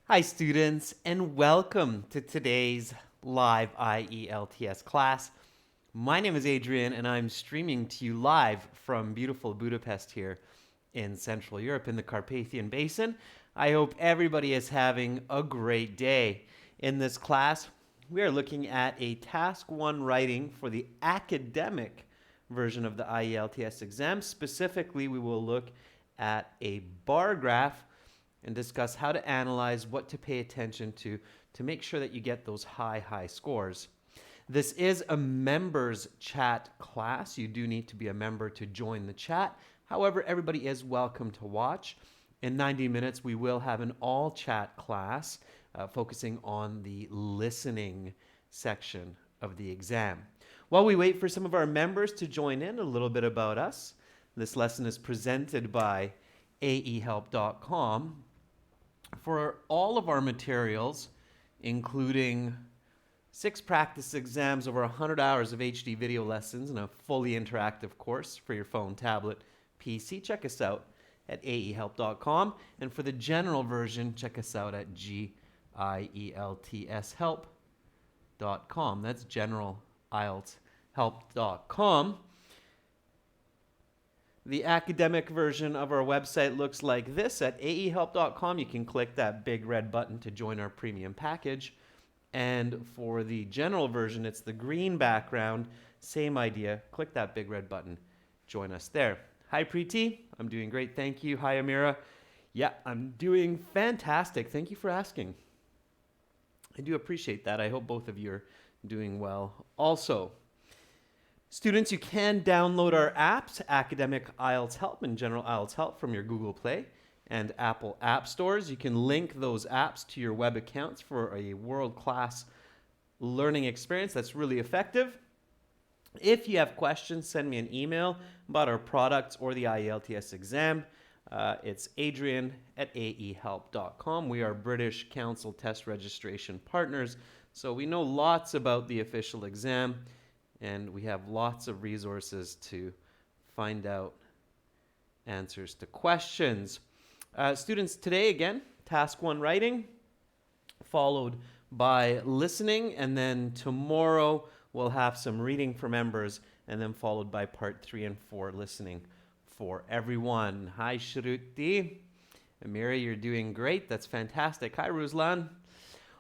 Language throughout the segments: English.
Hi students, and welcome to today's live IELTS class. My name is Adrian and I'm streaming to you live from beautiful Budapest here in Central Europe in the Carpathian Basin. I hope everybody is having a great day. In this class, we are looking at a task 1 writing for the academic version of the IELTS exam. Specifically, we will look at a bar graph and discuss how to analyze, what to pay attention to make sure that you get those high scores. This is a members chat class. You do need to be a member to join the chat. However, everybody is welcome to watch. In 90 minutes, we will have an all chat class focusing on the listening section of the exam. While we wait for some of our members to join in, a little bit about us. This lesson is presented by aehelp.com. For all of our materials, including 6 practice exams, over 100 hours of HD video lessons, and a fully interactive course for your phone, tablet, PC, check us out at aehelp.com. And for the general version, check us out at gieltshelp.com. That's generalieltshelp.com. The academic version of our website looks like this. At aehelp.com, you can click that big red button to join our premium package. And for the general version, it's the green background. Same idea. Click that big red button. Join us there. Hi, Preeti. I'm doing great. Thank you. Hi, Amira. Yeah, I'm doing fantastic. Thank you for asking. I do appreciate that. I hope both of you are doing well also. Students, you can download our apps, Academic IELTS Help and General IELTS Help, from your Google Play and Apple App Stores. You can link those apps to your web accounts for a world-class learning experience that's really effective. If you have questions, send me an email about our products or the IELTS exam. It's adrian@aehelp.com. We are British Council test registration partners, so we know lots about the official exam. And we have lots of resources to find out answers to questions. Students, today again, task 1 writing, followed by listening, and then tomorrow we'll have some reading for members, and then followed by part 3 and 4, listening for everyone. Hi, Shruti. Amira, you're doing great. That's fantastic. Hi, Ruslan.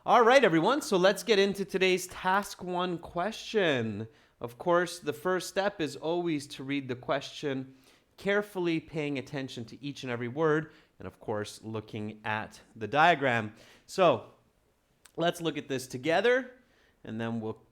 All right, everyone, so let's get into today's task 1 question. Of course, the first step is always to read the question carefully, paying attention to each and every word, and of course, looking at the diagram. So let's look at this together, and then we'll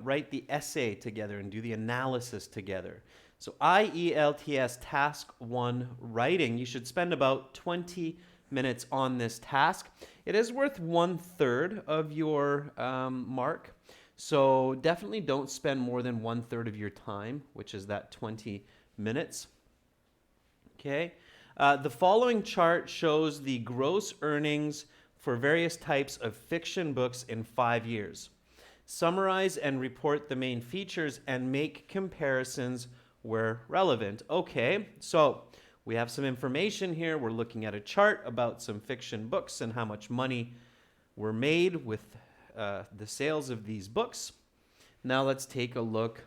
write the essay together and do the analysis together. So IELTS task 1 writing, you should spend about 20 minutes on this task. It is worth 1/3 of your mark. So definitely don't spend more than 1/3 of your time, which is that 20 minutes. Okay. The following chart shows the gross earnings for various types of fiction books in 5 years. Summarize and report the main features and make comparisons where relevant. Okay, so we have some information here. We're looking at a chart about some fiction books and how much money were made with the sales of these books. Now let's take a look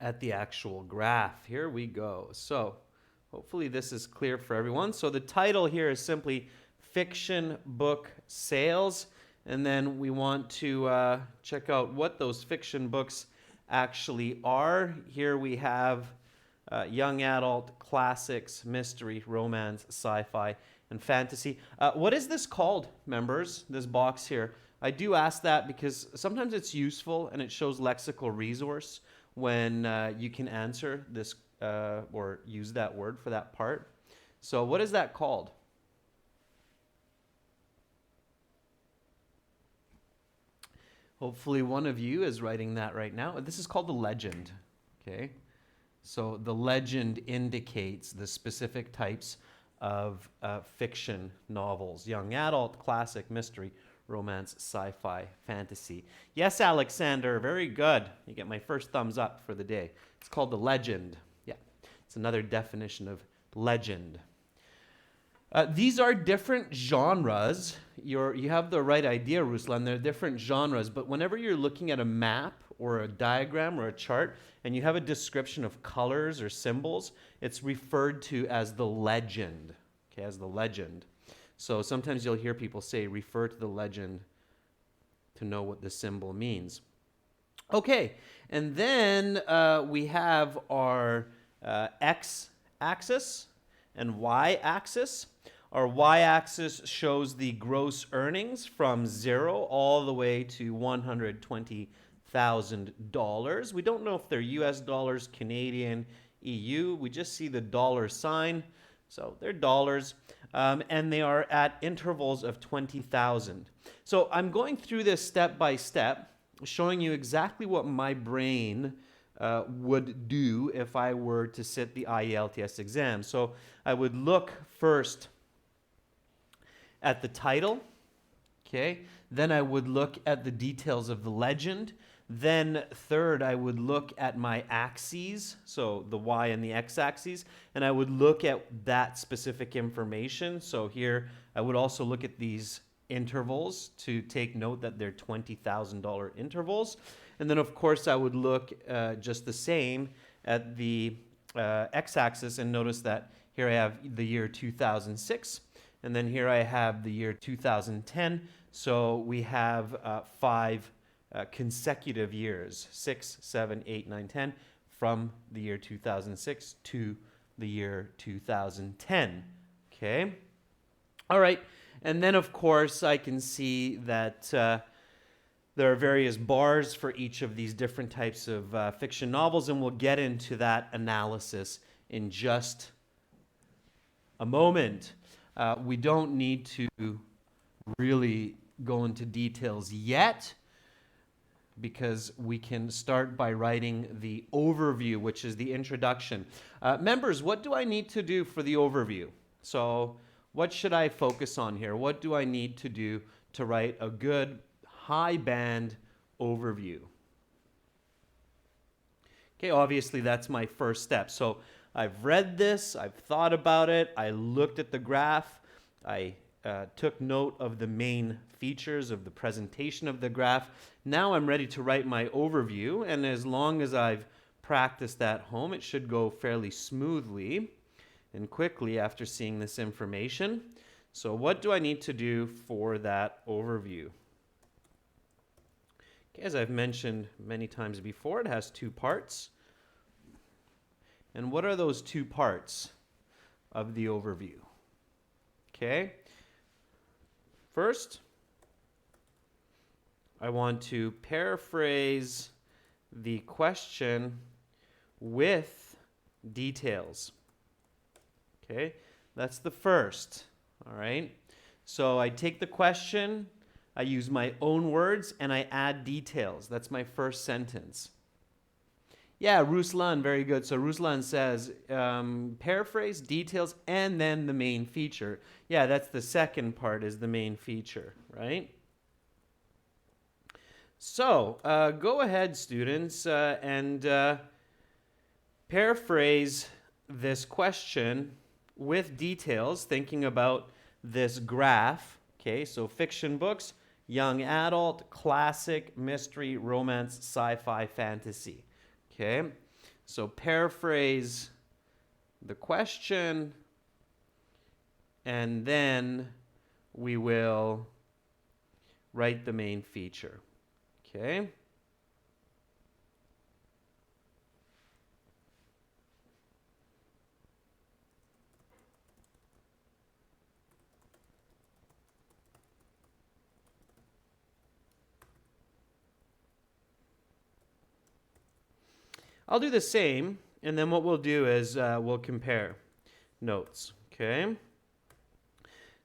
at the actual graph. Here we go. So hopefully this is clear for everyone. So the title here is simply Fiction Book Sales. And then we want to check out what those fiction books actually are. Here we have young adult, classics, mystery, romance, sci-fi, and fantasy. What is this called, members, this box here? I do ask that because sometimes it's useful and it shows lexical resource when you can answer this or use that word for that part. So what is that called? Hopefully one of you is writing that right now. This is called the legend, okay? So the legend indicates the specific types of fiction novels: young adult, classic, mystery, romance, sci-fi, fantasy. Yes, Alexander, very good. You get my first thumbs up for the day. It's called the legend. Yeah, it's another definition of legend. These are different genres. You have the right idea, Ruslan. They're different genres, but whenever you're looking at a map or a diagram or a chart and you have a description of colors or symbols, it's referred to as the legend, okay, as the legend. So sometimes you'll hear people say, refer to the legend to know what the symbol means. Okay, and then we have our x-axis and y-axis. Our y-axis shows the gross earnings from 0 all the way to $120,000. We don't know if they're US dollars, Canadian, EU. We just see the dollar sign. So they're dollars, and they are at intervals of 20,000. So I'm going through this step by step, showing you exactly what my brain would do if I were to sit the IELTS exam. So I would look first at the title, okay? Then I would look at the details of the legend. Then third, I would look at my axes, so the y and the x-axes, and I would look at that specific information. So here, I would also look at these intervals to take note that they're $20,000 intervals. And then, of course, I would look just the same at the x-axis and notice that here I have the year 2006, and then here I have the year 2010. So we have 5 consecutive years, 6, 7, 8, 9, 10, from the year 2006 to the year 2010. Okay? All right. And then, of course, I can see that there are various bars for each of these different types of fiction novels, and we'll get into that analysis in just a moment. We don't need to really go into details yet, because we can start by writing the overview, which is the introduction. Members, what do I need to do for the overview? So what should I focus on here? What do I need to do to write a good high band overview? Okay, obviously that's my first step. So I've read this, I've thought about it, I looked at the graph, I took note of the main features of the presentation of the graph. Now I'm ready to write my overview, and as long as I've practiced at home, it should go fairly smoothly and quickly after seeing this information. So what do I need to do for that overview? Okay, as I've mentioned many times before, it has 2 parts. And what are those 2 parts of the overview? Okay. First, I want to paraphrase the question with details. Okay, that's the first. All right. So I take the question, I use my own words, and I add details. That's my first sentence. Yeah, Ruslan, very good. So Ruslan says, paraphrase, details, and then the main feature. Yeah, that's the second part, is the main feature, right? So go ahead, students, and paraphrase this question with details, thinking about this graph. Okay, so fiction books, young adult, classic, mystery, romance, sci-fi, fantasy. Okay, so paraphrase the question, and then we will write the main feature. Okay. I'll do the same, and then what we'll do is we'll compare notes, okay?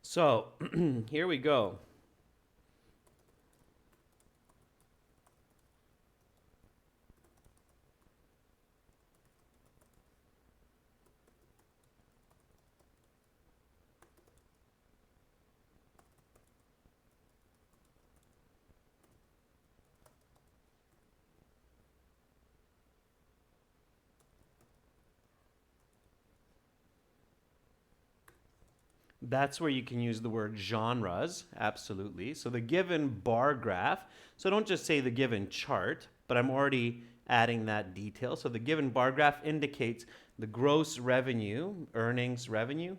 So here we go. That's where you can use the word genres, absolutely. So the given bar graph, so don't just say the given chart, but I'm already adding that detail. So the given bar graph indicates the gross revenue, earnings revenue,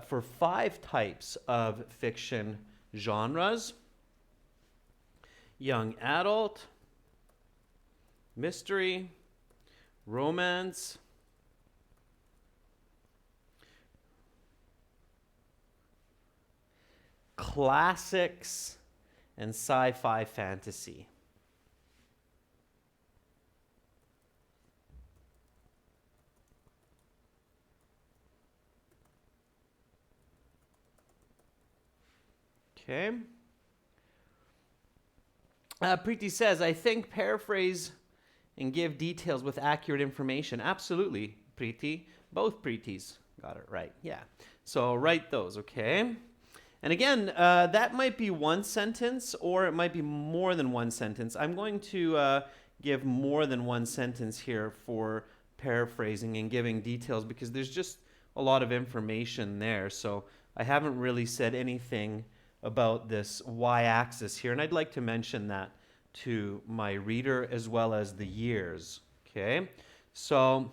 for 5 types of fiction genres: young adult, mystery, romance, classics, and sci-fi fantasy. Okay. Preeti says, I think paraphrase and give details with accurate information. Absolutely, Preeti. Both Preetis got it right. Yeah. So write those, okay? And again, that might be one sentence or it might be more than one sentence. I'm going to give more than one sentence here for paraphrasing and giving details because there's just a lot of information there. So I haven't really said anything about this y-axis here, and I'd like to mention that to my reader as well as the years. Okay, so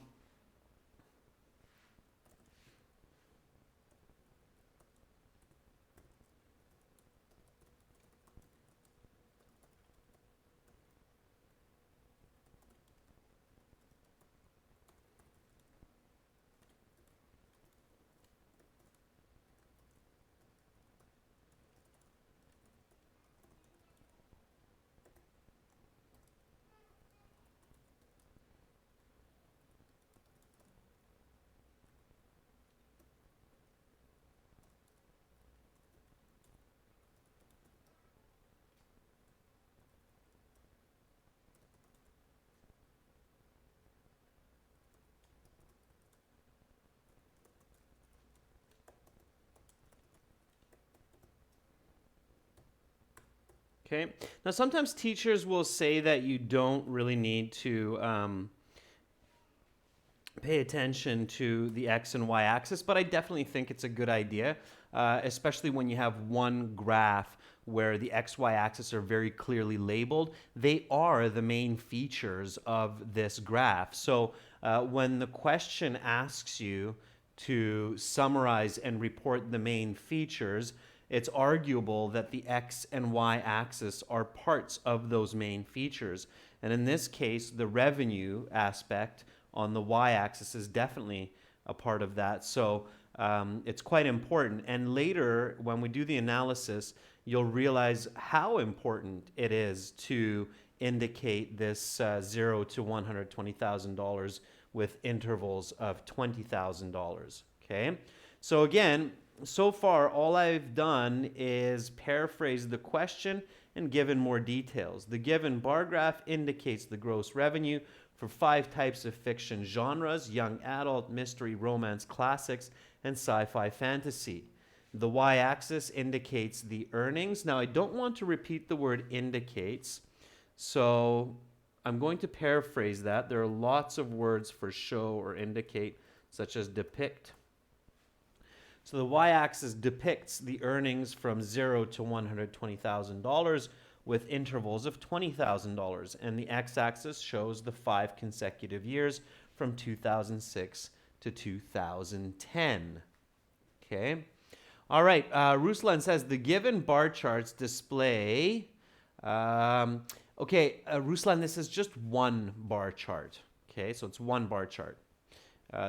okay. Now sometimes teachers will say that you don't really need to pay attention to the X and Y axis, but I definitely think it's a good idea, especially when you have one graph where the X, Y axis are very clearly labeled. They are the main features of this graph. So when the question asks you to summarize and report the main features, it's arguable that the X and Y axis are parts of those main features. And in this case, the revenue aspect on the y-axis is definitely a part of that. So it's quite important. And later, when we do the analysis, you'll realize how important it is to indicate this $0 to $120,000 with intervals of $20,000. Okay, so again, so far all I've done is paraphrase the question and given more details. The given bar graph indicates the gross revenue for 5 types of fiction genres: young adult, mystery, romance, classics, and sci-fi fantasy. The y-axis indicates the earnings. Now, I don't want to repeat the word indicates, so I'm going to paraphrase that. There are lots of words for show or indicate, such as depict. So the y-axis depicts the earnings from $0 to $120,000 with intervals of $20,000, and the x-axis shows the 5 consecutive years from 2006 to 2010. Okay. All right. Ruslan says the given bar charts display. Ruslan, this is just one bar chart. Okay, so it's one bar chart.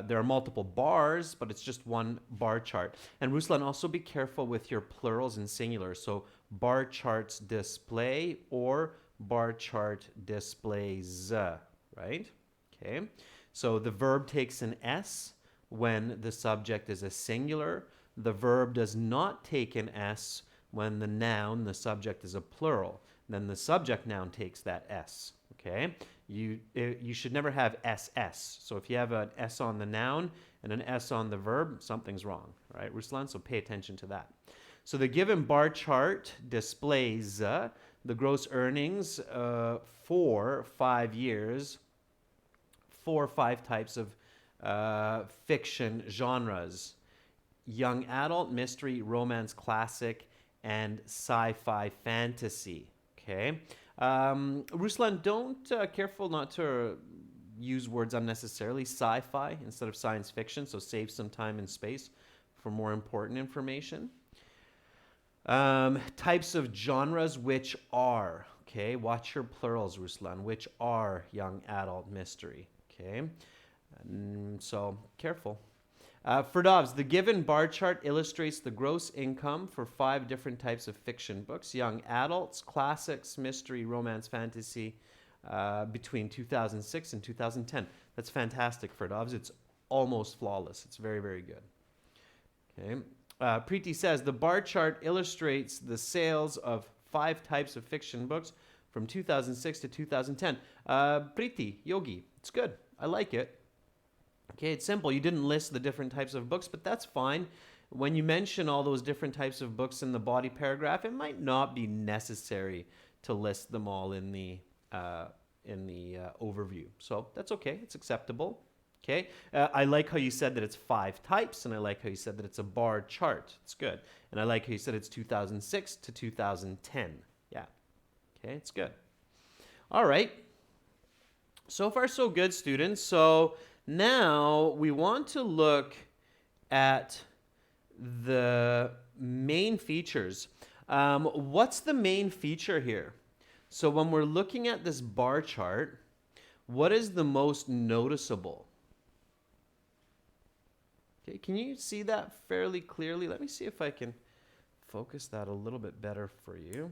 There are multiple bars, but it's just one bar chart. And Ruslan, also be careful with your plurals and singulars. So bar charts display or bar chart displays, right? Okay. So the verb takes an S when the subject is a singular. The verb does not take an S when the noun, the subject, is a plural. Then the subject noun takes that S. Okay. You should never have SS. So if you have an S on the noun and an S on the verb, something's wrong, right, Ruslan? So pay attention to that. So the given bar chart displays the gross earnings for 5 years for 5 types of fiction genres. young adult, mystery, romance, classic, and sci-fi fantasy. Okay. Ruslan, don't careful not to use words unnecessarily. Sci-fi instead of science fiction, so save some time and space for more important information. Types of genres, which are, okay, watch your plurals, Ruslan, which are young adult mystery, okay? So careful. Firdavs, the given bar chart illustrates the gross income for 5 different types of fiction books: young adults, classics, mystery, romance, fantasy, between 2006 and 2010. That's fantastic, Firdavs. It's almost flawless. It's very, very good. Okay. Preeti says the bar chart illustrates the sales of 5 types of fiction books from 2006 to 2010. Preeti, Yogi, it's good. I like it. Okay, it's simple. You didn't list the different types of books, but that's fine. When you mention all those different types of books in the body paragraph, it might not be necessary to list them all in the overview. So that's okay. It's acceptable. Okay. I like how you said that it's 5 types, and I like how you said that it's a bar chart. It's good. And I like how you said it's 2006 to 2010. Yeah. Okay, it's good. All right. So far, so good, students. So now we want to look at the main features. What's the main feature here? So when we're looking at this bar chart, what is the most noticeable? Okay, can you see that fairly clearly? Let me see if I can focus that a little bit better for you.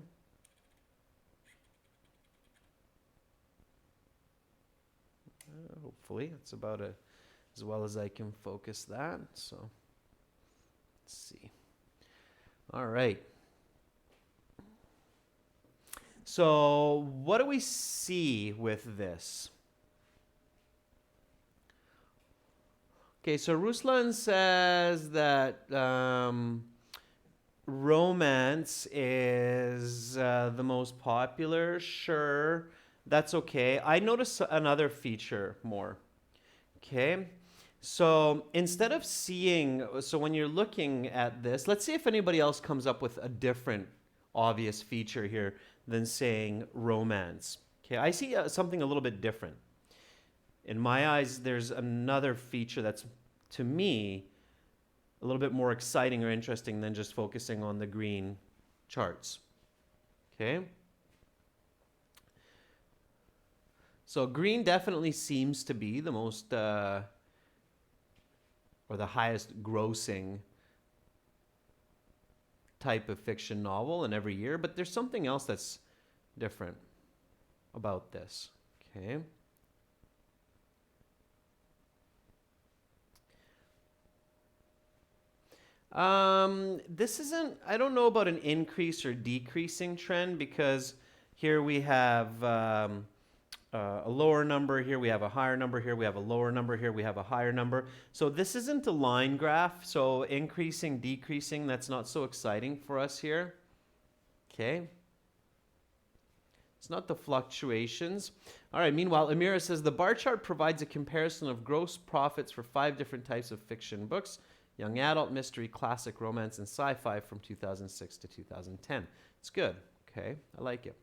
Hopefully, it's about as well as I can focus that. So, let's see. All right. So, what do we see with this? Okay, so Ruslan says that romance is the most popular. Sure, that's okay. I notice another feature more. Okay, so instead of seeing, so when you're looking at this, let's see if anybody else comes up with a different obvious feature here than saying romance. Okay, I see something a little bit different. In my eyes, there's another feature that's, to me, a little bit more exciting or interesting than just focusing on the green charts. Okay? So green definitely seems to be the most, or the highest grossing type of fiction novel in every year, but there's something else that's different about this. Okay? This isn't, I don't know about an increase or decreasing trend, because here we have a lower number, here we have a higher number, here we have a lower number, here we have a higher number. So this isn't a line graph, so increasing, decreasing, that's not so exciting for us here. Okay. It's not the fluctuations. All right, meanwhile, Amira says the bar chart provides a comparison of gross profits for 5 different types of fiction books: young adult, mystery, classic, romance, and sci-fi from 2006 to 2010. It's good. Okay, I like it.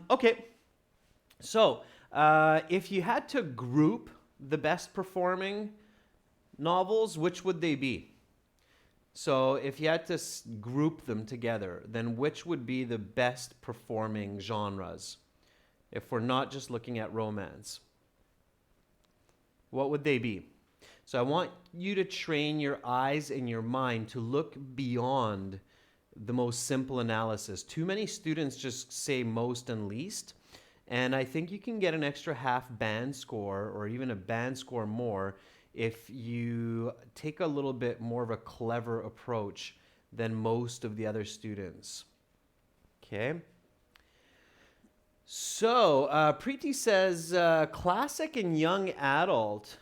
Okay, so if you had to group the best performing novels, which would they be? So if you had to group them together, then which would be the best performing genres? If we're not just looking at romance, what would they be? So I want you to train your eyes and your mind to look beyond the most simple analysis. Too many students just say most and least, and I think you can get an extra half band score or even a band score more if you take a little bit more of a clever approach than most of the other students. Okay? So, Preeti says classic and young adult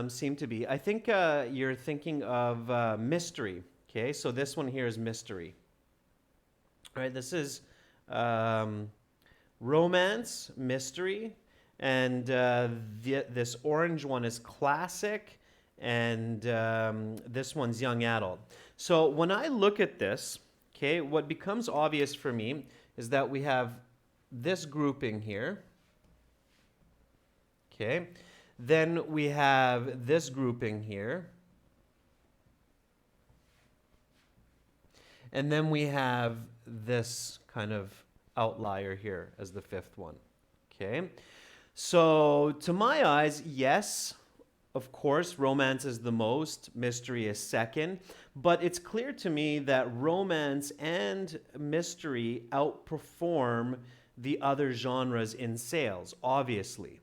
seem to be. I think you're thinking of mystery. Okay, so this one here is mystery. All right, this is romance, mystery, and this orange one is classic, and this one's young adult. So when I look at this, okay, what becomes obvious for me is that we have this grouping here, okay, then we have this grouping here, and then we have this kind of outlier here as the fifth one, okay? So to my eyes, yes, of course, romance is the most, mystery is second, but it's clear to me that romance and mystery outperform the other genres in sales, obviously,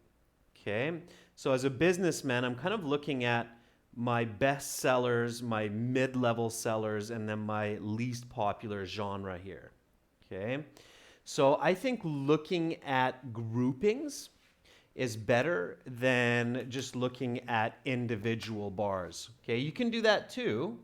okay? So as a businessman, I'm kind of looking at my best sellers, my mid-level sellers, and then my least popular genre here, okay? So I think looking at groupings is better than just looking at individual bars, okay? You can do that too.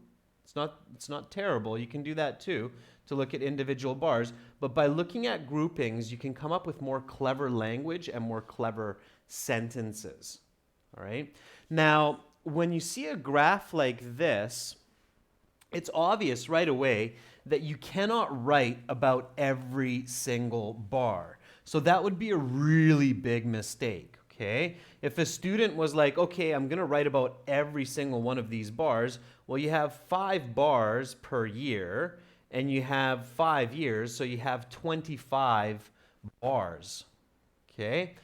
It's not terrible. You can do that too, to look at individual bars, but by looking at groupings, you can come up with more clever language and more clever sentences, all right? Now, when you see a graph like this, it's obvious right away that you cannot write about every single bar. So that would be a really big mistake, okay? If a student was like, okay, I'm gonna write about every single one of these bars, well, you have 5 bars per year, and you have 5 years, so you have 25 bars, okay?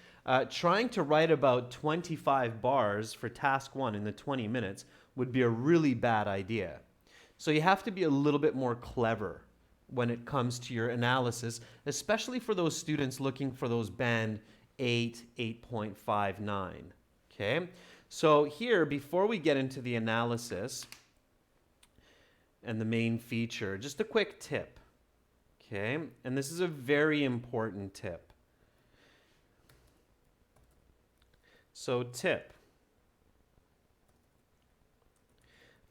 Trying to write about 25 bars for task 1 in the 20 minutes would be a really bad idea. So you have to be a little bit more clever when it comes to your analysis, especially for those students looking for those band 8, 8.59, okay? So here, before we get into the analysis and the main feature, just a quick tip, okay? And this is a very important tip. So tip,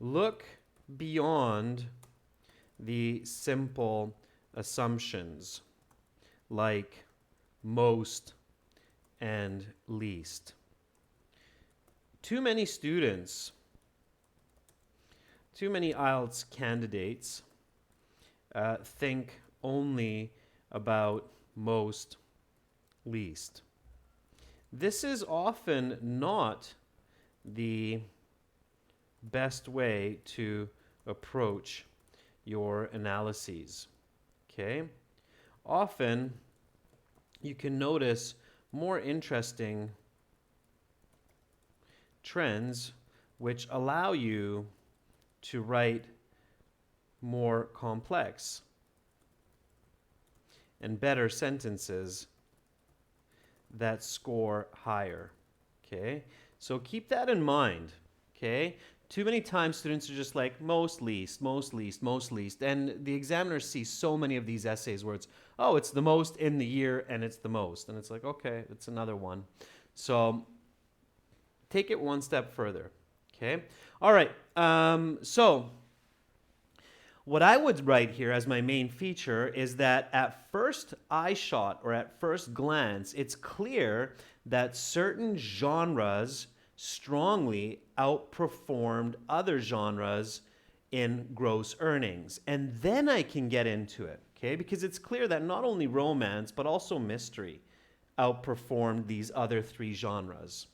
look beyond the simple assumptions like most and least. Too many students, too many IELTS candidates think only about most, least. This is often not the best way to approach your analyses, okay? Often you can notice more interesting trends which allow you to write more complex and better sentences that score higher, okay? So keep that in mind, okay? Too many times students are just like most, least, most, least, most, least, and the examiners see so many of these essays where it's, oh, it's the most in the year and it's the most, and it's like, okay, it's another one. So take it one step further, okay? All right, so what I would write here as my main feature is that at first eye shot or at first glance, it's clear that certain genres strongly outperformed other genres in gross earnings. And then I can get into it, okay? Because it's clear that not only romance, but also mystery outperformed these other 3 genres.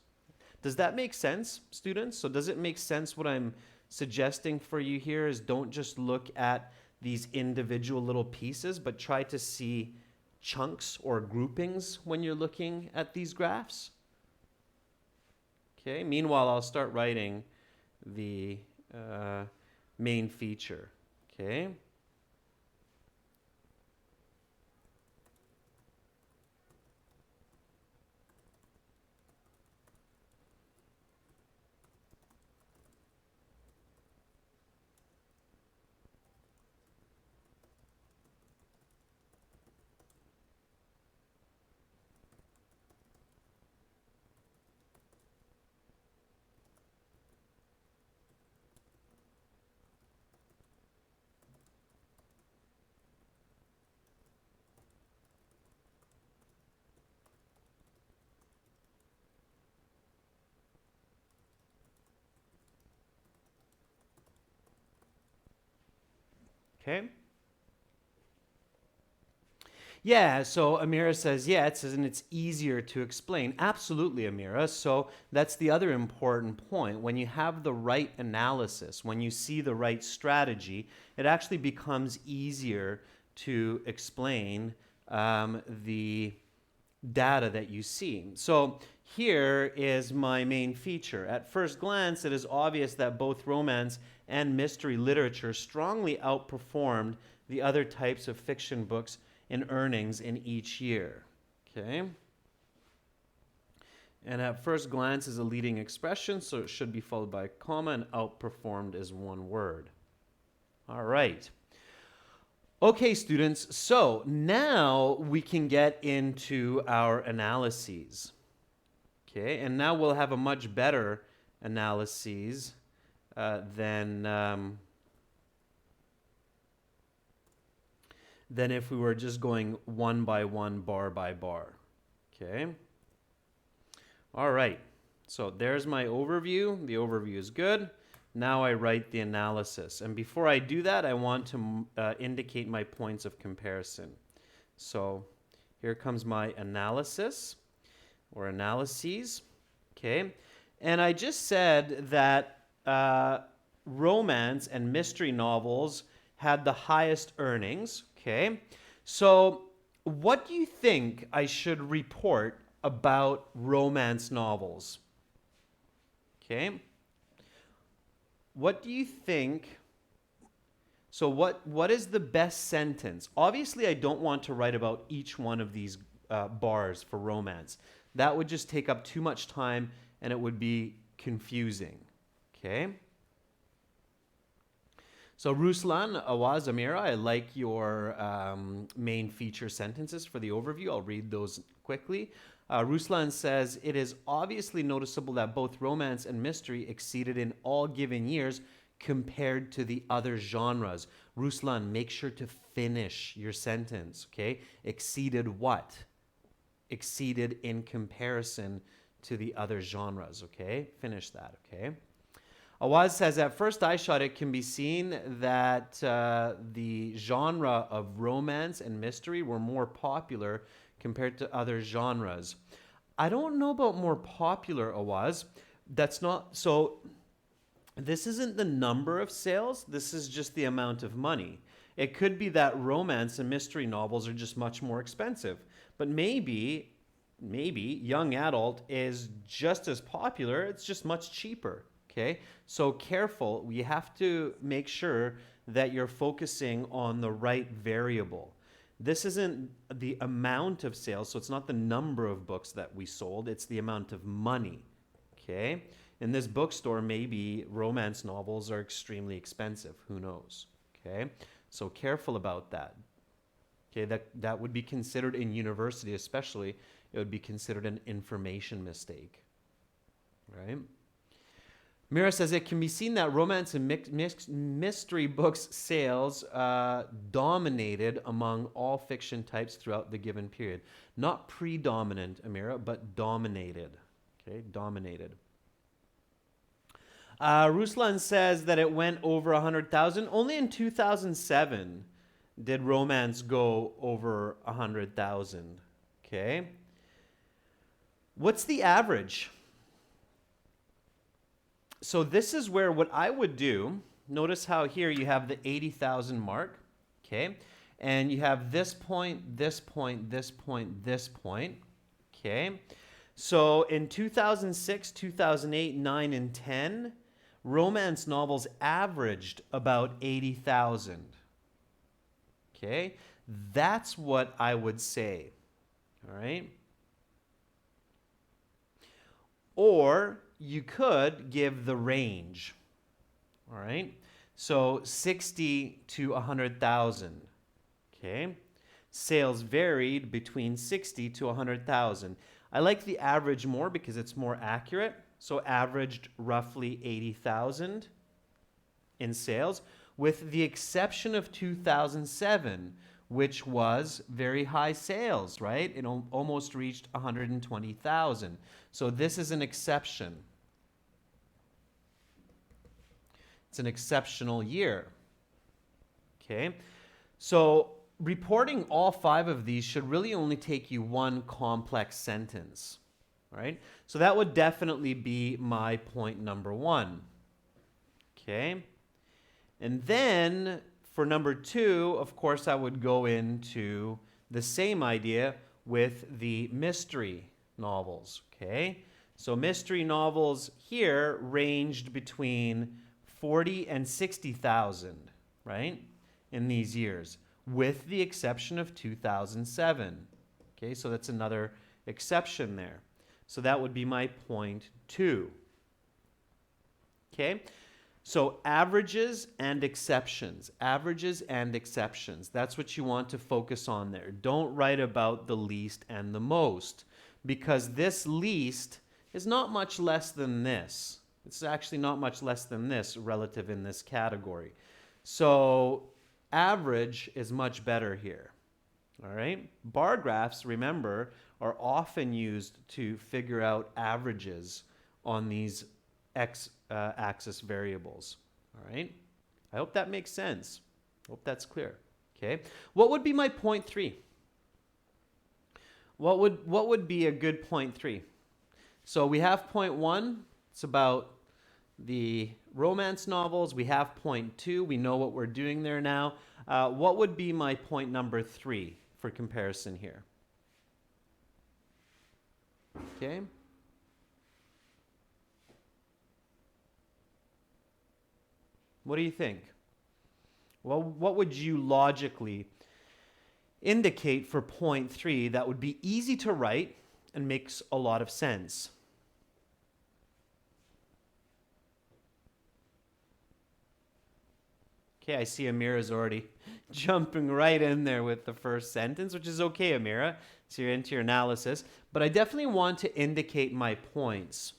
Does that make sense, students? So does it make sense what I'm suggesting for you here is don't just look at these individual little pieces, but try to see chunks or groupings when you're looking at these graphs? Okay, meanwhile, I'll start writing the main feature, okay? Okay? Yeah, so Amira says, yeah, it's easier to explain. Absolutely, Amira. So that's the other important point. When you have the right analysis, when you see the right strategy, it actually becomes easier to explain the data that you see. So here is my main feature. At first glance, it is obvious that both romance and mystery literature strongly outperformed the other types of fiction books in earnings in each year. Okay? And at first glance is a leading expression, so it should be followed by a comma, and outperformed is one word. All right. Okay, students, so now we can get into our analyses. Okay, and now we'll have a much better analyses than if we were just going one by one, bar by bar. Okay. All right. So there's my overview. The overview is good. Now I write the analysis. And before I do that, I want to indicate my points of comparison. So here comes my analysis or analyses. Okay. And I just said that romance and mystery novels had the highest earnings. Okay. So what do you think I should report about romance novels? Okay. What do you think? So what is the best sentence? Obviously, I don't want to write about each one of these bars for romance. That would just take up too much time and it would be confusing. Okay. So Ruslan, Awaz, Amira, I like your main feature sentences for the overview. I'll read those quickly. Ruslan says, it is obviously noticeable that both romance and mystery exceeded in all given years compared to the other genres. Ruslan, make sure to finish your sentence, okay? Exceeded what? Exceeded in comparison to the other genres, okay? Finish that, okay? Awaz says, at first eye shot, it can be seen that the genre of romance and mystery were more popular compared to other genres. I don't know about more popular, Awaz. That's not, so this isn't the number of sales, this is just the amount of money. It could be that romance and mystery novels are just much more expensive, but maybe young adult is just as popular, it's just much cheaper. Okay, so careful. We have to make sure that you're focusing on the right variable. This isn't the amount of sales, so it's not the number of books that we sold, it's the amount of money. Okay, in this bookstore, maybe romance novels are extremely expensive. Who knows? Okay, so careful about that. Okay, that would be considered in university, especially, it would be considered an information mistake. Right? Mira says it can be seen that romance and mystery books sales dominated among all fiction types throughout the given period. Not predominant, Amira, but dominated. Okay, dominated. Ruslan says that it went over 100,000. Only in 2007 did romance go over 100,000. Okay. What's the average? So this is where what I would do, notice how here you have the 80,000 mark, okay? And you have this point, this point, this point, this point, okay? So in 2006, 2008, 9, and 10, romance novels averaged about 80,000, okay? That's what I would say, all right? Or you could give the range, all right? So 60 to 100,000, okay? Sales varied between 60 to 100,000. I like the average more because it's more accurate. So averaged roughly 80,000 in sales, with the exception of 2007, which was very high sales, right? It almost reached 120,000. So this is an exception. It's an exceptional year. Okay, so reporting all 5 of these should really only take you 1 complex sentence, right? So that would definitely be my point number 1. Okay, and then for number 2, of course, I would go into the same idea with the mystery novels. Okay, so mystery novels here ranged between 40 and 60,000, right, in these years, with the exception of 2007. Okay, so that's another exception there. So that would be my point 2. Okay, so averages and exceptions. Averages and exceptions. That's what you want to focus on there. Don't write about the least and the most, because this least is not much less than this. It's actually not much less than this relative in this category. So average is much better here. All right. Bar graphs, remember, are often used to figure out averages on these x-axis variables. All right. I hope that makes sense. Hope that's clear. Okay. What would be my point 3? What would be a good point 3? So we have point 1. It's about the romance novels. We have point 2. We know what we're doing there now. What would be my point number 3 for comparison here? Okay. What do you think? Well, what would you logically indicate for point 3 that would be easy to write and makes a lot of sense? Okay, I see Amira's already jumping right in there with the first sentence, which is okay, Amira. So you're into your analysis. But I definitely want to indicate my points.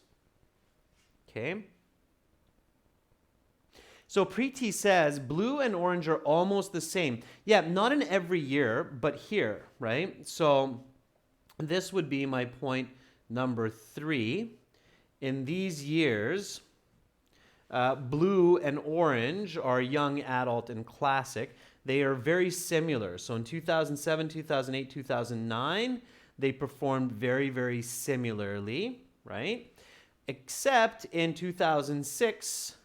Okay. So Preeti says blue and orange are almost the same. Yeah, not in every year, but here, right? So this would be my point number 3. In these years, blue and orange are young adult and classic. They are very similar. So in 2007, 2008, 2009, they performed very, very similarly, right? Except in 2006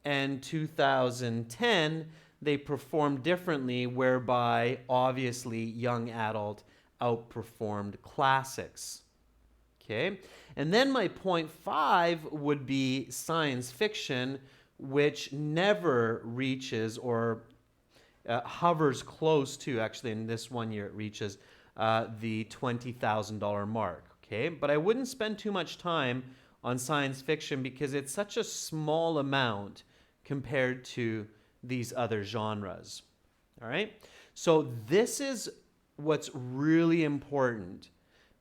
and 2010, they performed differently, whereby obviously young adult outperformed classics. Okay, and then my point 5 would be science fiction, which never reaches or hovers close to, actually in this one year it reaches the $20,000 mark. Okay, but I wouldn't spend too much time on science fiction because it's such a small amount compared to these other genres. All right, so this is what's really important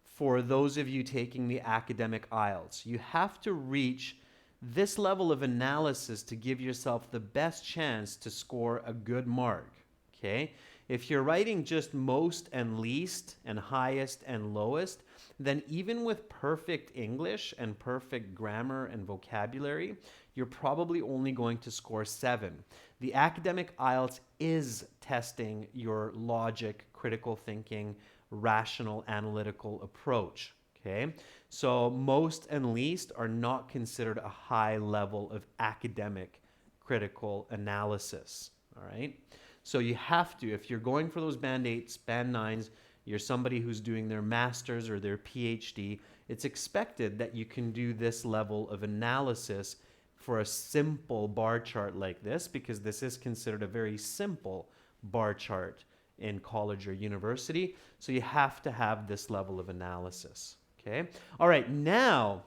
for those of you taking the academic IELTS. You have to reach this level of analysis to give yourself the best chance to score a good mark, okay? If you're writing just most and least and highest and lowest, then even with perfect English and perfect grammar and vocabulary, you're probably only going to score 7. The academic IELTS is testing your logic, critical thinking, rational analytical approach. Okay, so most and least are not considered a high level of academic critical analysis. All right, so you have to, if you're going for those band 8s, band 9s, you're somebody who's doing their master's or their PhD, it's expected that you can do this level of analysis for a simple bar chart like this, because this is considered a very simple bar chart in college or university. So you have to have this level of analysis. Okay. All right. Now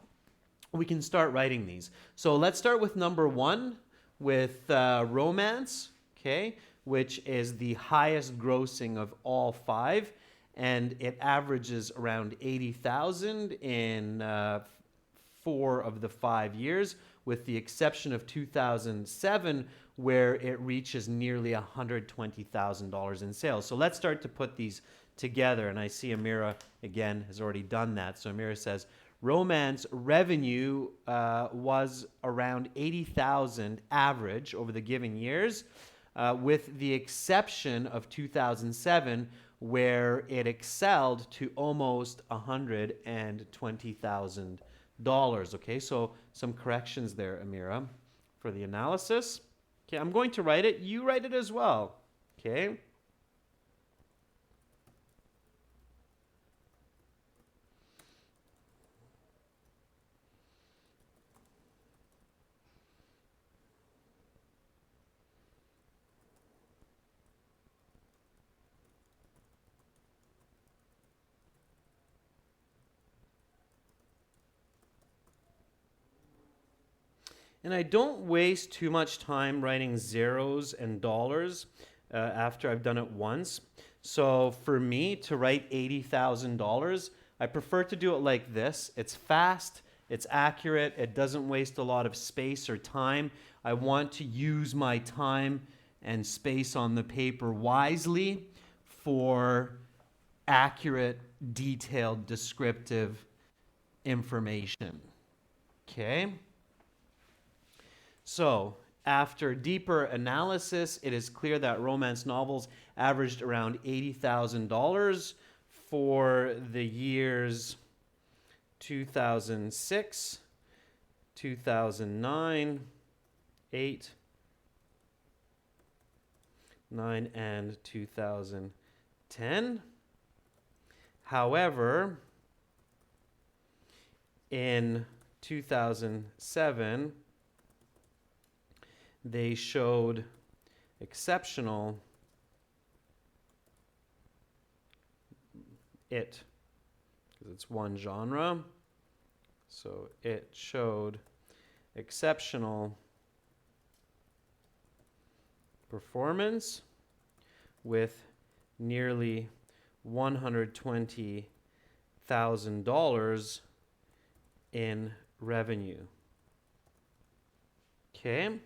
we can start writing these. So let's start with number 1 with romance. Okay. Which is the highest grossing of all 5. And it averages around 80,000 in 4 of the 5 years, with the exception of 2007, where it reaches nearly $120,000 in sales. So let's start to put these together. And I see Amira, again, has already done that. So Amira says, romance revenue was around 80,000 average over the given years. with the exception of 2007, where it excelled to almost $120,000. Okay, so some corrections there, Amira, for the analysis. Okay, I'm going to write it. You write it as well. Okay. And I don't waste too much time writing zeros and dollars after I've done it once. So for me to write $80,000, I prefer to do it like this. It's fast, it's accurate, it doesn't waste a lot of space or time. I want to use my time and space on the paper wisely for accurate, detailed, descriptive information. Okay? So, after deeper analysis, it is clear that romance novels averaged around $80,000 for the years 2006, 2009, 8, 9, and 2010. However, in 2007, they showed exceptional because it's one genre. So it showed exceptional performance with nearly $120,000 in revenue. Okay.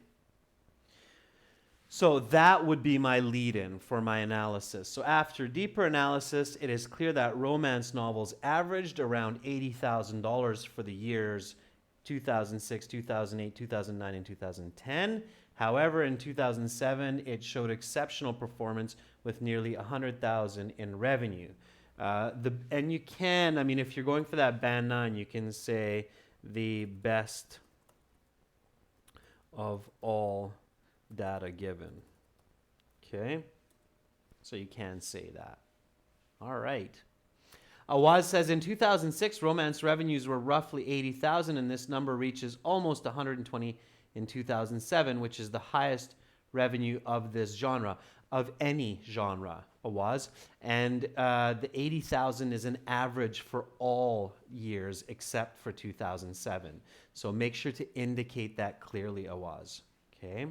So that would be my lead-in for my analysis. So after deeper analysis, it is clear that romance novels averaged around $80,000 for the years 2006, 2008, 2009, and 2010. However, in 2007, it showed exceptional performance with nearly $100,000 in revenue. And you can, I mean, if you're going for that band 9, you can say the best of all data given. Okay, so you can say that. All right. Awaz says in 2006, romance revenues were roughly 80,000, and this number reaches almost 120 in 2007, which is the highest revenue of this genre, of any genre, Awaz. And the 80,000 is an average for all years except for 2007. So make sure to indicate that clearly, Awaz. Okay.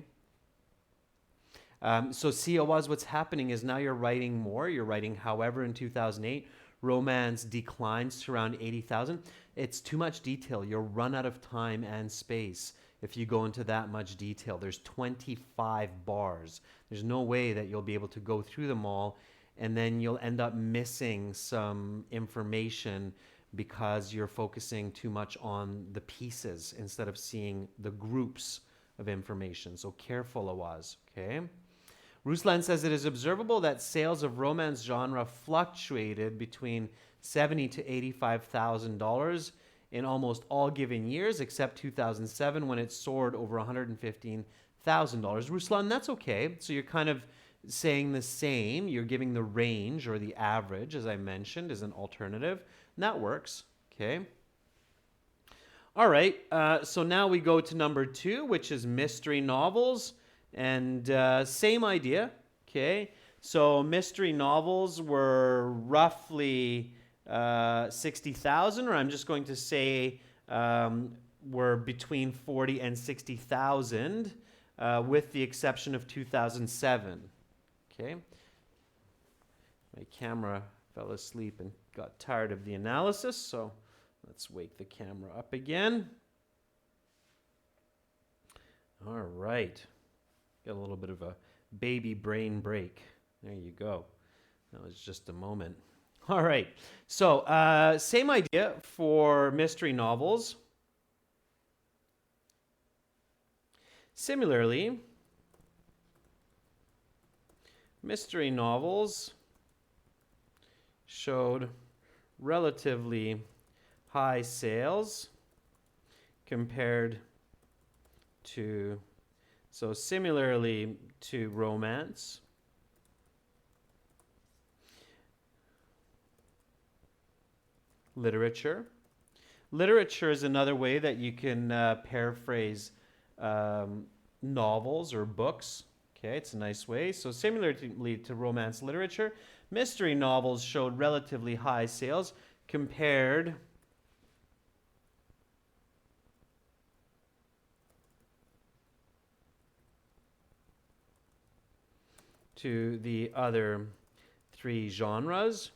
So see, Awaz, what's happening is now you're writing more. You're writing, however, in 2008, romance declines to around 80,000. It's too much detail. You'll run out of time and space if you go into that much detail. There's 25 bars. There's no way that you'll be able to go through them all, and then you'll end up missing some information because you're focusing too much on the pieces instead of seeing the groups of information. So careful, Awaz, okay? Ruslan says it is observable that sales of romance genre fluctuated between $70,000 to $85,000 in almost all given years, except 2007 when it soared over $115,000. Ruslan, that's okay. So you're kind of saying the same. You're giving the range or the average, as I mentioned, as an alternative. And that works. Okay. All right. So now we go to number 2, which is mystery novels. And same idea, okay? So mystery novels were roughly 60,000, or I'm just going to say were between 40 and 60,000, with the exception of 2007, okay? My camera fell asleep and got tired of the analysis, so let's wake the camera up again. All right. Got a little bit of a baby brain break. There you go. That was just a moment. All right. So same idea for mystery novels. Similarly, Mystery novels showed relatively high sales compared to, so similarly to romance. Literature. Literature is another way that you can paraphrase novels or books. Okay, it's a nice way. So similarly to romance literature, mystery novels showed relatively high sales compared to the other three genres,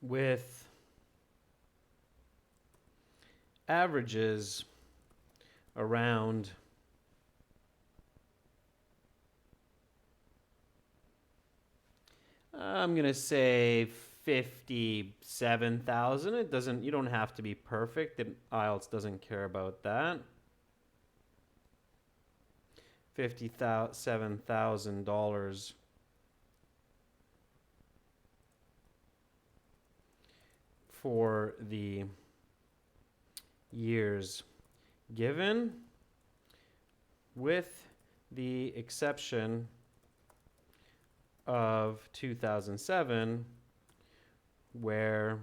with averages around I'm going to say 57,000. It doesn't, you don't have to be perfect. The IELTS doesn't care about that. $57,000 for the years given, with the exception of 2007, where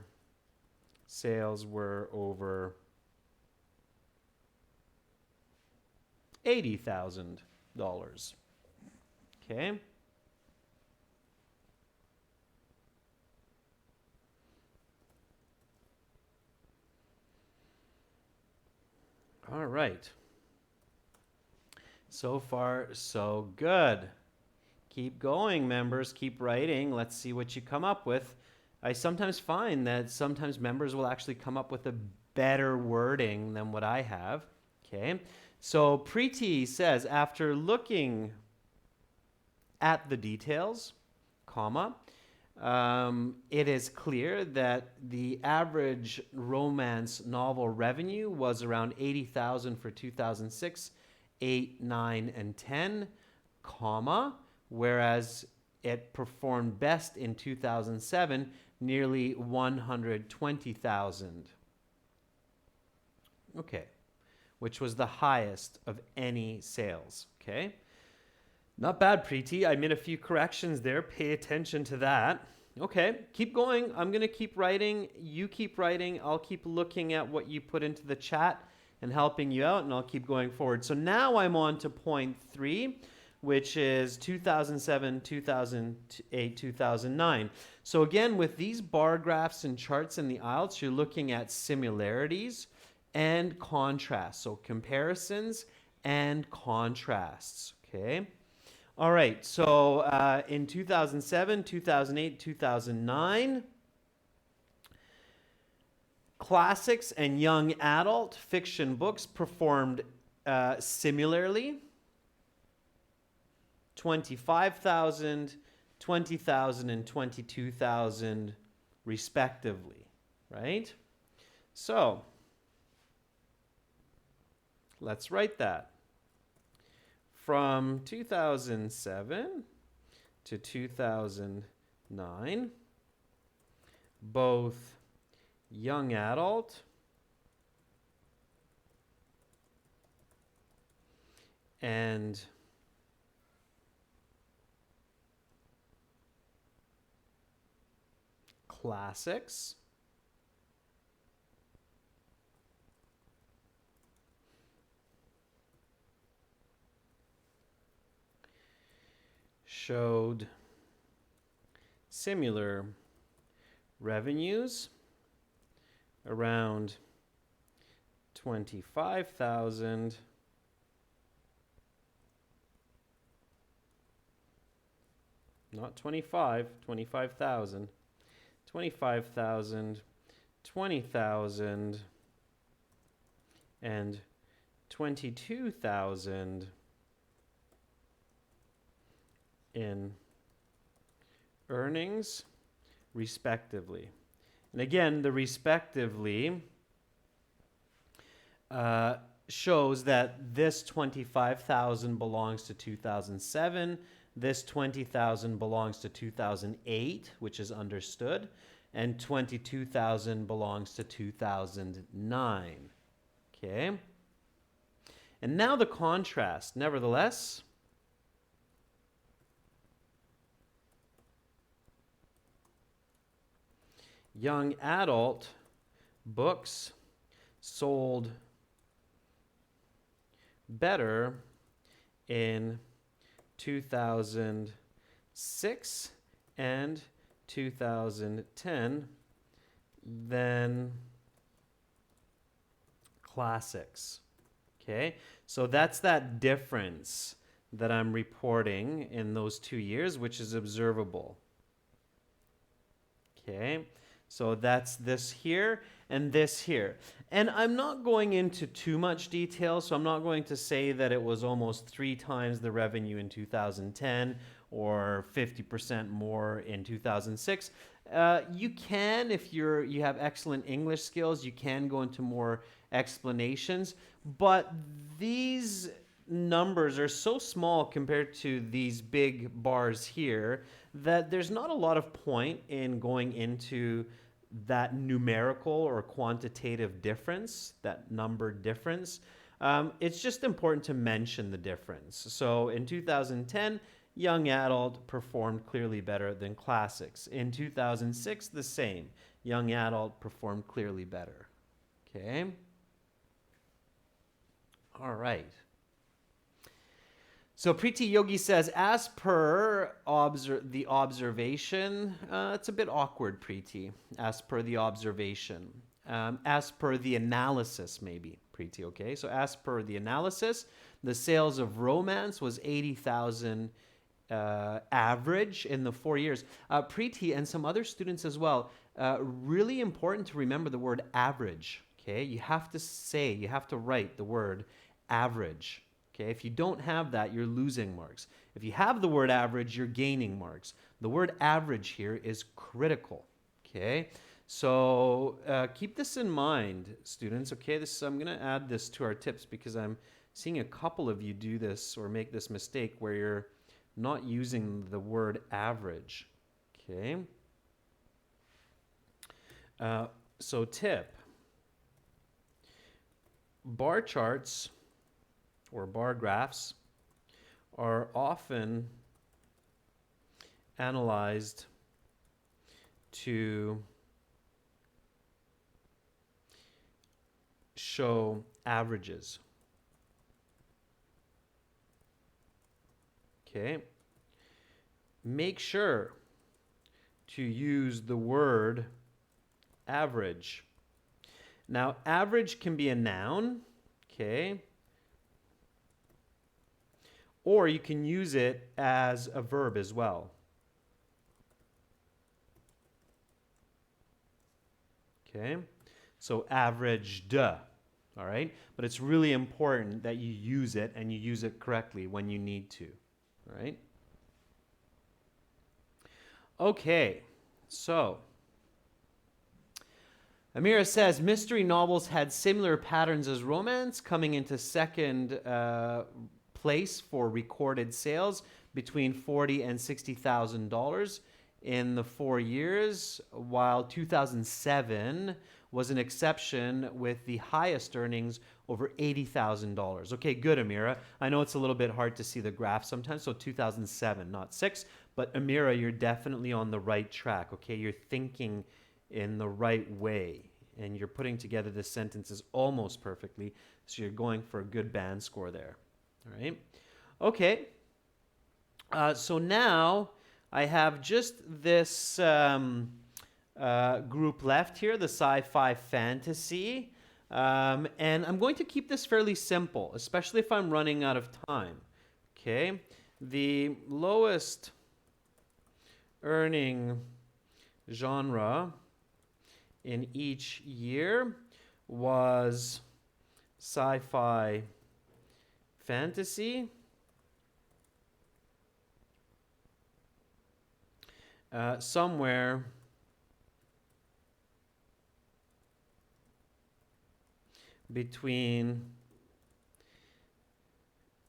sales were over $80,000. Okay. All right. So far, so good. Keep going, members. Keep writing. Let's see what you come up with. I sometimes find that sometimes members will actually come up with a better wording than what I have. Okay. So Preeti says, after looking at the details, comma, it is clear that the average romance novel revenue was around 80,000 for 2006, 8, 9, and 10, comma, whereas it performed best in 2007, nearly 120,000. Okay, which was the highest of any sales. Okay. Not bad, Preeti. I made a few corrections there. Pay attention to that. Okay, keep going. I'm going to keep writing. You keep writing. I'll keep looking at what you put into the chat and helping you out, and I'll keep going forward. So now I'm on to point 3, which is 2007, 2008, 2009. So again, with these bar graphs and charts in the IELTS, you're looking at similarities and contrasts. So comparisons and contrasts. Okay. All right, so in 2007, 2008, 2009, classics and young adult fiction books performed similarly. 25,000, 20,000, and 22,000 respectively, right? So let's write that. From 2007 to 2009, both young adult and classics showed similar revenues, around 25,000 not 25, 25,000, 25,000, 20,000, and 22,000 in earnings, respectively. And again, the respectively shows that this 25,000 belongs to 2007, this 20,000 belongs to 2008, which is understood, and 22,000 belongs to 2009. Okay? And now the contrast. Nevertheless, young adult books sold better in 2006 and 2010 than classics. Okay, so that's that difference that I'm reporting in those 2 years, which is observable. Okay, so that's this here and this here. And I'm not going into too much detail, so I'm not going to say that it was almost 3 times the revenue in 2010 or 50% more in 2006. You can, if you have excellent English skills, you can go into more explanations, but these numbers are so small compared to these big bars here that there's not a lot of point in going into that numerical or quantitative difference, that number difference. It's just important to mention the difference. So in 2010, young adult performed clearly better than classics. In 2006, the same. Young adult performed clearly better. Okay? All right. So Preeti Yogi says, as per the observation, it's a bit awkward, Preeti, as per the observation. As per the analysis, maybe, Preeti, okay? So as per the analysis, the sales of romance was 80,000 average in the 4 years. Preeti and some other students as well, really important to remember the word average, okay? You have to write the word average. Okay, if you don't have that, you're losing marks. If you have the word average, you're gaining marks. The word average here is critical. Okay, so keep this in mind, students. Okay, I'm going to add this to our tips because I'm seeing a couple of you do this or make this mistake where you're not using the word average. Okay, so tip. Bar charts or bar graphs are often analyzed to show averages. Okay. Make sure to use the word average. Now, average can be a noun, okay? Or you can use it as a verb as well. Okay? So averaged, all right? But it's really important that you use it and you use it correctly when you need to, all right? Okay, so Amira says, mystery novels had similar patterns as romance, coming into second place for recorded sales between $40,000 and $60,000 in the 4 years, while 2007 was an exception with the highest earnings over $80,000. Okay, good, Amira. I know it's a little bit hard to see the graph sometimes, so 2007, not 6, but Amira, you're definitely on the right track, okay? You're thinking in the right way, and you're putting together the sentences almost perfectly, so you're going for a good band score there. All right. Okay. So now I have just this group left here, the sci-fi fantasy. And I'm going to keep this fairly simple, especially if I'm running out of time. Okay. The lowest earning genre in each year was sci-fi fantasy. Somewhere between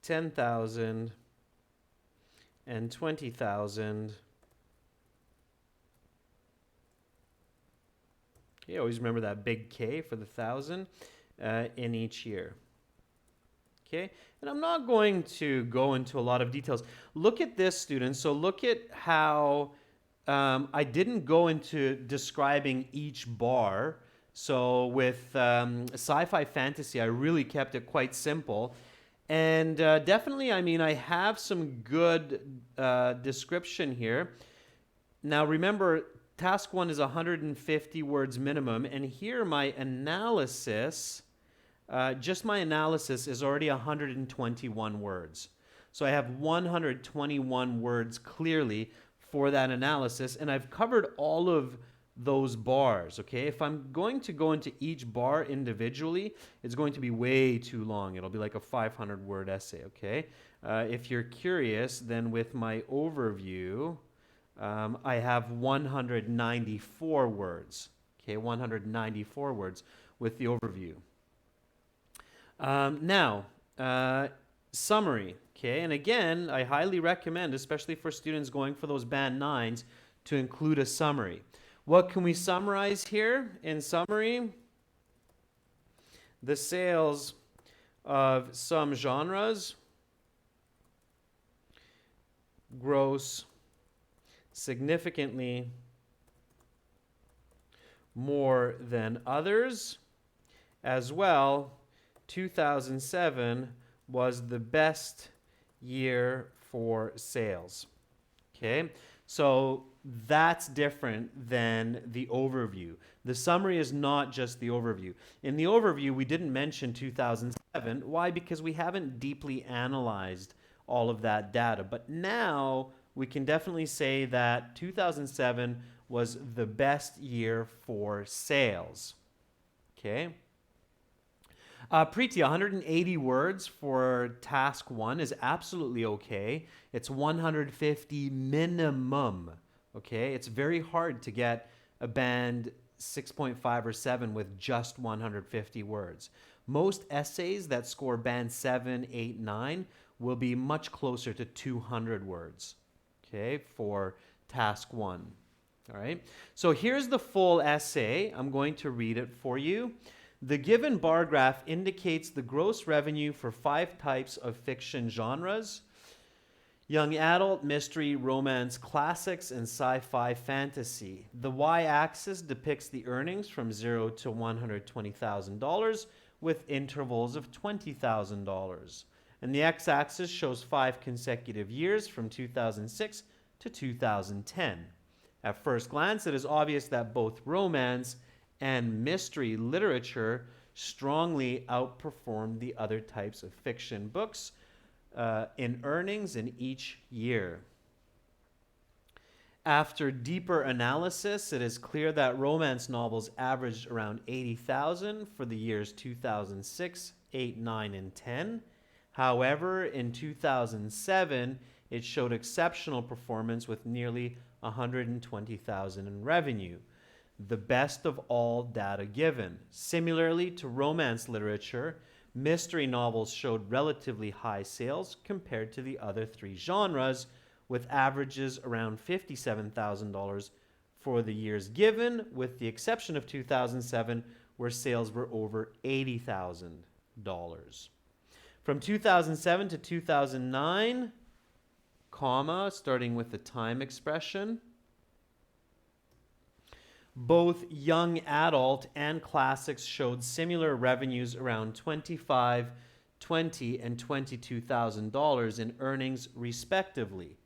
10,000, and 20,000. Okay, always remember that big K for the 1,000 in each year. Okay, and I'm not going to go into a lot of details. Look at this, students. So look at how I didn't go into describing each bar. So with sci-fi fantasy, I really kept it quite simple. And definitely, I mean, I have some good description here. Now remember, task 1 is 150 words minimum, and here my analysis, just my analysis is already 121 words. So I have 121 words clearly for that analysis, and I've covered all of those bars, okay? If I'm going to go into each bar individually, it's going to be way too long. It'll be like a 500-word essay, okay? If you're curious, then with my overview, I have 194 words, okay? 194 words with the overview. Now, summary, okay? And again, I highly recommend, especially for students going for those band 9s, to include a summary. What can we summarize here in summary? The sales of some genres gross significantly more than others. As well, 2007 was the best year for sales. Okay, so that's different than the overview. The summary is not just the overview. In the overview, we didn't mention 2007. Why? Because we haven't deeply analyzed all of that data. But now we can definitely say that 2007 was the best year for sales. Okay. Preeti, 180 words for task 1 is absolutely okay. It's 150 minimum. Okay, it's very hard to get a band 6.5 or 7 with just 150 words. Most essays that score band 7, 8, 9 will be much closer to 200 words, okay, for task 1. All right, so here's the full essay. I'm going to read it for you. The given bar graph indicates the gross revenue for 5 types of fiction genres: young adult, mystery, romance, classics, and sci-fi fantasy. The y-axis depicts the earnings from $0 to $120,000 with intervals of $20,000. And the x-axis shows 5 consecutive years from 2006 to 2010. At first glance, it is obvious that both romance and mystery literature strongly outperformed the other types of fiction books in earnings in each year. After deeper analysis, it is clear that romance novels averaged around 80,000 for the years 2006, 8, 9, and 10. However, in 2007, it showed exceptional performance with nearly 120,000 in revenue, the best of all data given. Similarly to romance literature, mystery novels showed relatively high sales compared to the other 3 genres, with averages around $57,000 for the years given, with the exception of 2007, where sales were over $80,000. From 2007 to 2009, comma, starting with the time expression, both young adult and classics showed similar revenues around $25,000, $20,000, and $22,000 in earnings respectively.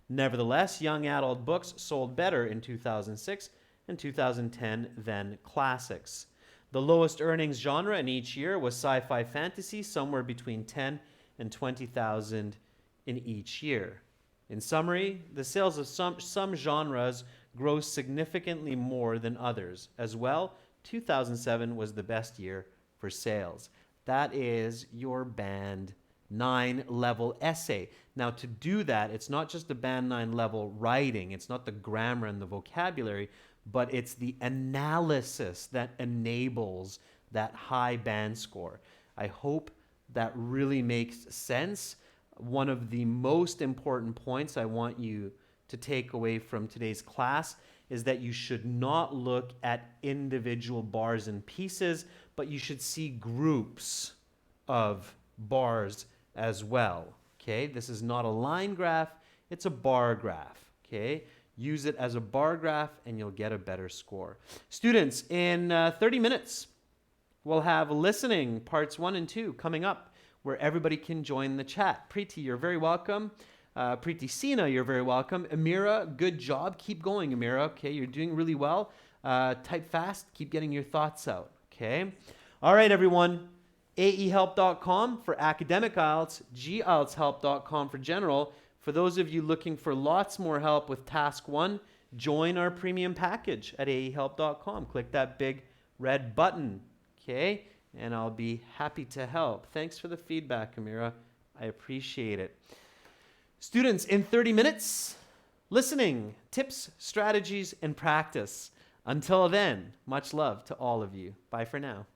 Nevertheless, young adult books sold better in 2006 and 2010 than classics. The lowest earnings genre in each year was sci-fi fantasy, somewhere between $10,000 and $20,000 in each year. In summary, the sales of some genres grow significantly more than others. As well, 2007 was the best year for sales. That is your band 9 level essay. Now, to do that, it's not just the band 9 level writing, it's not the grammar and the vocabulary, but it's the analysis that enables that high band score. I hope that really makes sense. one of the most important points I want you to take away from today's class is that you should not look at individual bars and pieces, but you should see groups of bars as well. Okay, this is not a line graph, it's a bar graph. Okay, use it as a bar graph and you'll get a better score. Students, in 30 minutes, we'll have listening parts 1 and 2 coming up where everybody can join the chat. Preeti, you're very welcome. Preeti Sina, you're very welcome. Amira, good job. Keep going, Amira. Okay, you're doing really well. Type fast. Keep getting your thoughts out. Okay. All right, everyone. aehelp.com for academic IELTS, gieltshelp.com for general. For those of you looking for lots more help with task 1, join our premium package at aehelp.com. Click that big red button. Okay, and I'll be happy to help. Thanks for the feedback, Amira. I appreciate it. Students, in 30 minutes, listening, tips, strategies, and practice. Until then, much love to all of you. Bye for now.